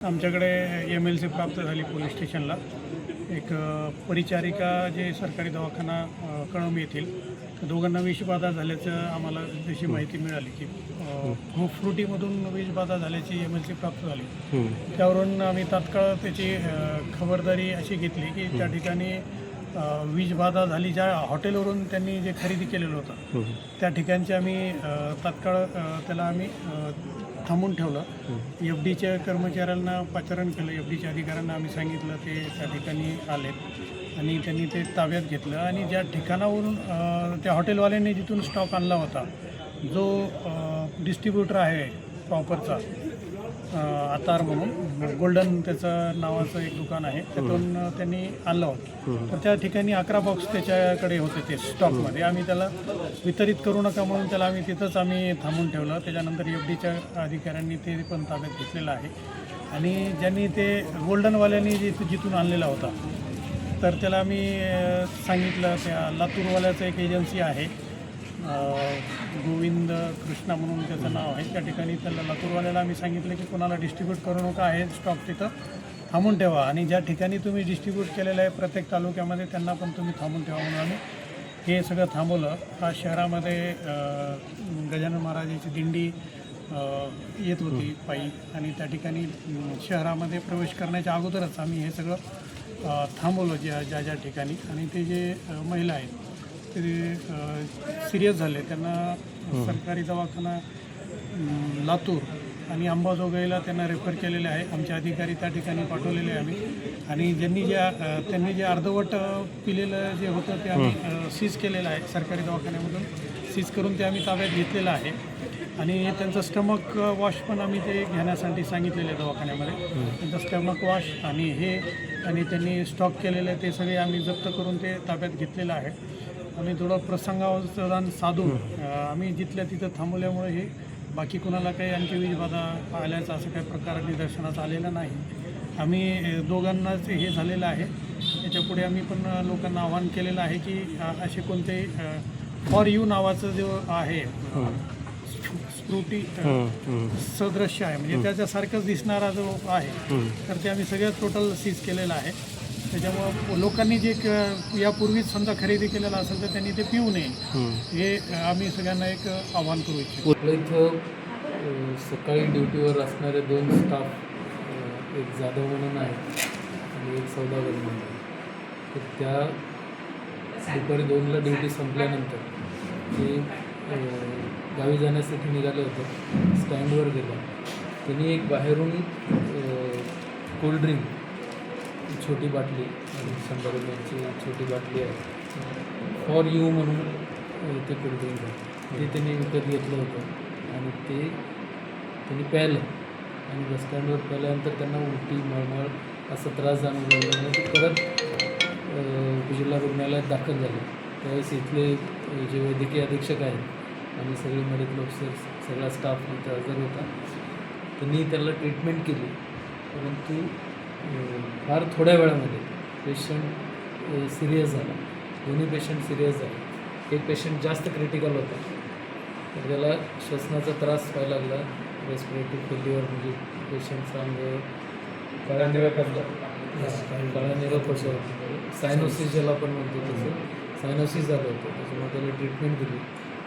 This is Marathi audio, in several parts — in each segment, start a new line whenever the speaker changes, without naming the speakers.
आमच्याकडे MLC प्राप्त झाली पोलीस स्टेशनला एक परिचारिका जे सरकारी दवाखाना कळंब येथील दोघांना विषबाधा झाल्याचं आम्हाला जशी माहिती मिळाली की फ्रुटीमधून विषबाधा झाल्याची MLC प्राप्त झाली। त्यावरून आम्ही तात्काळ त्याची खबरदारी अशी घेतली की त्या ठिकाणी विषबाधा झाली ज्या हॉटेलवरून त्यांनी जे खरेदी केलेलं होतं त्या ठिकाणचे आम्ही तात्काळ त्याला आम्ही थांबून ठेवलं। FDच्या कर्मचाऱ्यांना पाचारण केलं, FDच्या अधिकाऱ्यांना आम्ही सांगितलं, ते त्या ठिकाणी आलेत आणि त्यांनी ते ताब्यात घेतलं आणि ज्या ठिकाणावरून त्या हॉटेलवाल्यांनी जिथून स्टॉक आणला होता जो डिस्ट्रीब्युटर आहे प्रॉपरचा आतार म्हणून गोल्डन त्याचं नावाचं एक दुकान आहे, त्यातून त्यांनी आणलं होतं। तर त्या ठिकाणी 11 बॉक्स त्याच्याकडे होते ते स्टॉकमध्ये। आम्ही त्याला वितरित करू नका म्हणून त्याला आम्ही तिथंच आम्ही थांबून ठेवलं। त्याच्यानंतर FDच्या अधिकाऱ्यांनी ते पण ताब्यात घेतलेलं आहे आणि ज्यांनी ते गोल्डनवाल्यांनी जिथून आणलेला होता तर त्याला आम्ही सांगितलं, त्या लातूरवाल्याचं एक एजन्सी आहे गोविंद कृष्णा म्हणून त्याचं नाव आहे, त्या ठिकाणी त्याला लातूरवाल्याला आम्ही सांगितलं की कोणाला डिस्ट्रीब्यूट करू नका, आहे स्टॉक तिथं थांबून ठेवा आणि ज्या ठिकाणी तुम्ही डिस्ट्रीब्यूट केलेलं आहे प्रत्येक तालुक्यामध्ये त्यांना पण तुम्ही थांबून ठेवा म्हणून आम्ही हे सगळं थांबवलं। हा शहरामध्ये गजानन महाराजाची दिंडी येत होती पायी आणि त्या ठिकाणी शहरामध्ये प्रवेश करण्याच्या अगोदरच आम्ही हे सगळं थांबवलं ज्या ज्या ठिकाणी। आणि ते जे महिला आहेत ते सिरियस झाले, त्यांना सरकारी दवाखाना लातूर आणि अंबाजोगाईला त्यांना रेफर केलेले आहे। आमचे अधिकारी त्या ठिकाणी पाठवलेले आम्ही आणि त्यांनी जे अर्धवट पिलेलं जे होतं ते आम्ही सीज केलेलं आहे, सरकारी दवाखान्यामधून सीज करून ते आम्ही ताब्यात घेतलेलं आहे आणि त्यांचं स्टमक वॉश पण आम्ही ते घेण्यासाठी सांगितलेलं आहे दवाखान्यामध्ये। त्यांचं स्टमक वॉश आणि त्यांनी स्टॉक केलेलं आहे ते सगळे आम्ही जप्त करून ते ताब्यात घेतलेलं आहे। आम्ही थोडं प्रसंगावधान साधून आम्ही जिथल्या तिथं थांबवल्यामुळे हे बाकी कोणाला काही आणखी विषबाधा आल्याचा असं काही प्रकार निदर्शनास आलेला नाही। आम्ही दोघांनाच हे झालेलं आहे, याच्यापुढे आम्ही पण लोकांना आवाहन केलेलं आहे की असे कोणते फॉर यू नावाचं जो आहे स्फ्रुटी सदृश्य आहे म्हणजे त्याच्यासारखंच दिसणारा जो आहे तर ते आम्ही सगळं टोटल सीज केलेलं आहे। त्याच्यामुळं लोकांनी जे यापूर्वीच समजा खरेदी केलेलं असेल तर त्यांनी ते पिऊ नये हे आम्ही सगळ्यांना एक आवाहन करू इच्छितो।
इथं सकाळी ड्युटीवर असणारे 2 स्टाफ, एक जाधव म्हणून आहे आणि एक सौदागर म्हणून आहे, तर त्या दुपारी 2ला ड्युटी संपल्यानंतर ते गावी जाण्यासाठी निघाले होते। स्टँडवर गेला, त्यांनी एक बाहेरून कोल्ड्रिंक छोटी बाटली 100 रुपयाची छोटी बाटली आहे फॉर यू म्हणून ते कोल्ड्रिंक आहे ते त्यांनी विकत घेतलं होतं आणि ते त्यांनी प्यायलं आणि बस स्टँडवर प्यायल्यानंतर त्यांना उलटी मळमळ असा त्रास जाणवू लागल्यामुळे ते परत उपजिल्हा रुग्णालयात दाखल झाले। त्यावेळेस इथले जे वैद्यकीय अधीक्षक आहेत आणि सगळे मेडिकल ऑफिसर्स सगळा स्टाफ इथं हजर होता, त्यांनी त्याला ट्रीटमेंट केली, परंतु फार थोड्या वेळामध्ये पेशंट सिरियस झाला। दोन्ही पेशंट सिरियस झाले, एक पेशंट जास्त क्रिटिकल होता तर त्याला श्वसनाचा त्रास व्हायला लागला, रेस्पिरेटरी फेल्युअर म्हणजे पेशंटचा अंग काळा निळं पडलं, सायनोसिस ज्याला आपण म्हणतो तसं सायनोसिस झालं होतं। त्याच्यामुळे त्याला ट्रीटमेंट दिली,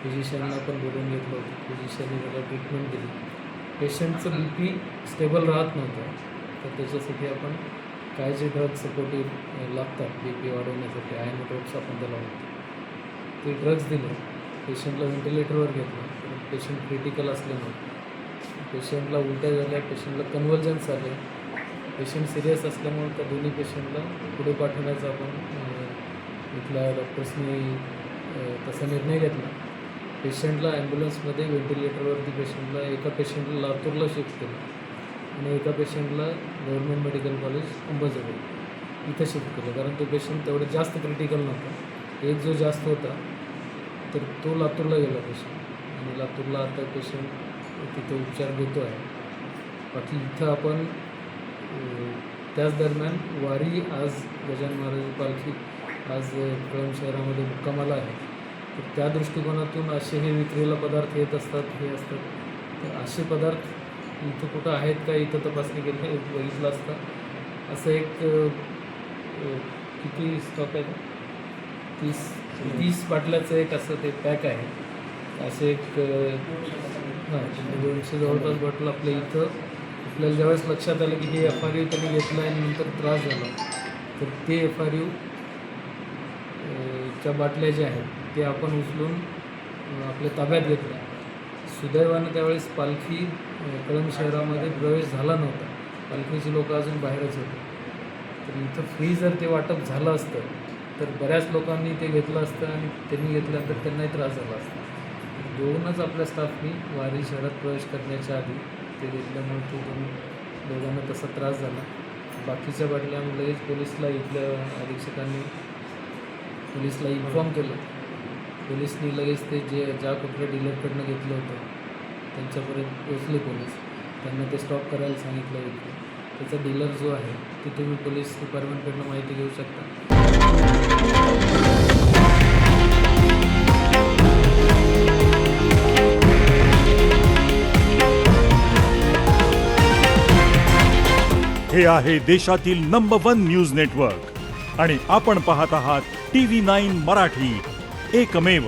फिजिशियनला पण बोलवून घेतलं होतं, फिजिशियनने त्याला ट्रीटमेंट दिली। पेशंटचं BP स्टेबल राहत नव्हतं तर त्याच्यासाठी आपण काय जे ड्रग्स सपोर्टिव्ह लागतात BP वाढवण्यासाठी, आयर्न ड्रग्स आपण त्याला म्हणतो, ते ड्रग्स दिले। पेशंटला व्हेंटिलेटरवर घेतलं, पेशंट क्रिटिकल असल्यामुळे पेशंटला उलट्या झाल्या, पेशंटला कन्व्हल्जन्स आले, पेशंट सिरियस असल्यामुळे त्या दोन्ही पेशंटला पुढे पाठवण्याचा आपण इथल्या डॉक्टर्सनी तसा निर्णय घेतला। पेशंटला ॲम्ब्युलन्समध्ये व्हेंटिलेटरवरती एका पेशंटला लातूरला शिफ्ट केलं आणि एका पेशंटला गव्हर्नमेंट मेडिकल कॉलेज अंबाजोगाई इथं शिफ्ट केलं, कारण तो पेशंट तेवढं जास्त क्रिटिकल नव्हता। एक जो जास्त होता तर तो लातूरला गेला पेशंट आणि लातूरला आता पेशंट तिथं उपचार घेतो आहे। बाकी इथं आपण त्याच दरम्यान वारी आज गजानन महाराज पालखी आज कळंब शहरामध्ये मुक्कामाला आहे, तर त्या दृष्टिकोनातून असे हे विक्रीला पदार्थ येत असतात, हे असतात, तर असे पदार्थ इथं कुठं आहेत का, इथं तपासणी केली बघितलं असता असं एक किती स्टॉक आहे 30 बाटल्याचं एक असं ते पॅक आहे. असे एक 200 जवळपास बॉटल आपल्या इथं आपल्याला ज्यावेळेस लक्षात आलं की हे FRU त्यांनी घेतलं आणि नंतर त्रास झाला, तर ते FRU च्या बाटल्या ज्या आहेत ते आपण उचलून आपल्या ताब्यात घेतल्या. सुदैवानं त्यावेळेस पालखी कळंब शहरामध्ये प्रवेश झाला नव्हता, पालखीची लोकं अजून बाहेरच होते. तर इथं फ्री जर ते वाटप झालं असतं तर बऱ्याच लोकांनी ते घेतलं असतं आणि त्यांनी घेतल्यानंतर त्यांनाही त्रास झाला असता. दोनच आपल्या स्टाफनी वारी शहरात प्रवेश करण्याच्या आधी ते घेतल्यामुळे ते दोघांना तसा त्रास झाला. बाकीच्या बाटल्या आम्ही लगेच पोलिसला, इथल्या अधीक्षकांनी पोलिसला इन्फॉर्म केलं. पोलिसनी लगेच ते ज्या कुठल्या डीलरकडनं घेतलं होतं त्यांच्यापर्यंत पोचले पोलीस. त्यांना ते स्टॉप करायला सांगितलं होतं. त्याचा डीलर जो आहे ते तुम्ही पोलीस डिपार्टमेंटकडनं माहिती घेऊ शकता.
हे आहे देशातील नंबर 1 न्यूज नेटवर्क आणि आपण पाहत आहात TV9 मराठी, एकमेव.